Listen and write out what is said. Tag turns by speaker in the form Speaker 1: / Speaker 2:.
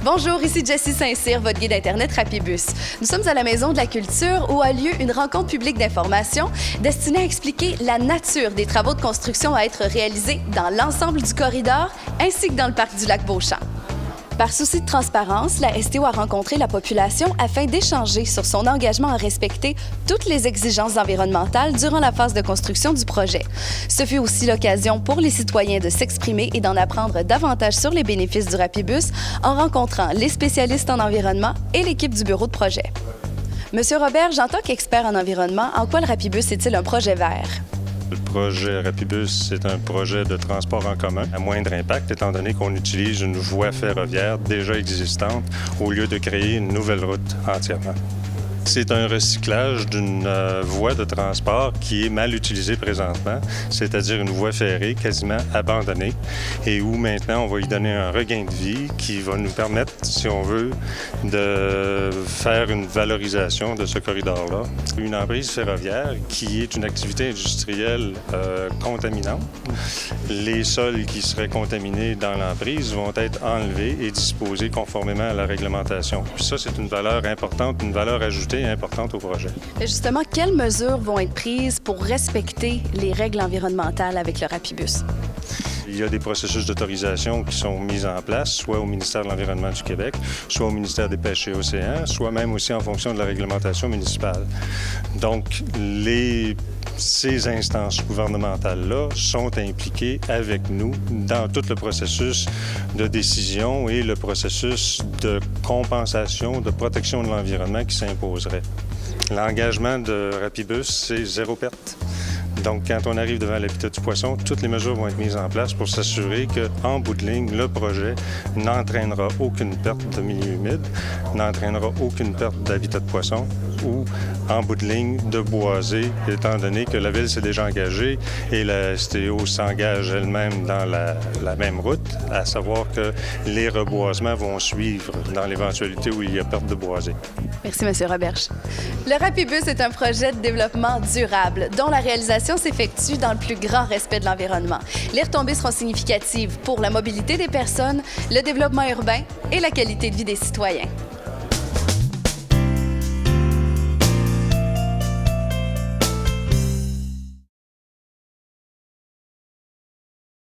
Speaker 1: Bonjour, ici Jessie Saint-Cyr, votre guide Internet Rapibus. Nous sommes à la Maison de la Culture où a lieu une rencontre publique d'information destinée à expliquer la nature des travaux de construction à être réalisés dans l'ensemble du corridor ainsi que dans le parc du lac Beauchamp. Par souci de transparence, la STO a rencontré la population afin d'échanger sur son engagement à respecter toutes les exigences environnementales durant la phase de construction du projet. Ce fut aussi l'occasion pour les citoyens de s'exprimer et d'en apprendre davantage sur les bénéfices du Rapibus en rencontrant les spécialistes en environnement et l'équipe du bureau de projet. Monsieur Robert, en tant qu'expert en environnement, en quoi le Rapibus est-il un projet vert?
Speaker 2: Le projet Rapibus, c'est un projet de transport en commun à moindre impact, étant donné qu'on utilise une voie ferroviaire déjà existante au lieu de créer une nouvelle route entièrement. C'est un recyclage d'une voie de transport qui est mal utilisée présentement, c'est-à-dire une voie ferrée quasiment abandonnée et où maintenant on va y donner un regain de vie qui va nous permettre, si on veut, de faire une valorisation de ce corridor-là. Une emprise ferroviaire qui est une activité industrielle contaminante. Les sols qui seraient contaminés dans l'emprise vont être enlevés et disposés conformément à la réglementation. Puis ça, c'est une valeur importante, une valeur ajoutée importante au projet.
Speaker 1: Et justement, quelles mesures vont être prises pour respecter les règles environnementales avec le Rapibus?
Speaker 2: Il y a des processus d'autorisation qui sont mis en place, soit au ministère de l'Environnement du Québec, soit au ministère des Pêches et Océans, soit même aussi en fonction de la réglementation municipale. Donc, ces instances gouvernementales-là sont impliquées avec nous dans tout le processus de décision et le processus de compensation, de protection de l'environnement qui s'imposerait. L'engagement de Rapibus, c'est zéro perte. Donc, quand on arrive devant l'habitat du poisson, toutes les mesures vont être mises en place pour s'assurer qu'en bout de ligne, le projet n'entraînera aucune perte de milieu humide, n'entraînera aucune perte d'habitat de poisson ou, en bout de ligne, de boiser, étant donné que la Ville s'est déjà engagée et la STO s'engage elle-même dans la même route, à savoir que les reboisements vont suivre dans l'éventualité où il y a perte de boisé.
Speaker 1: Merci, M. Roberge. Le Rapibus est un projet de développement durable dont la réalisation s'effectue dans le plus grand respect de l'environnement. Les retombées seront significatives pour la mobilité des personnes, le développement urbain et la qualité de vie des citoyens.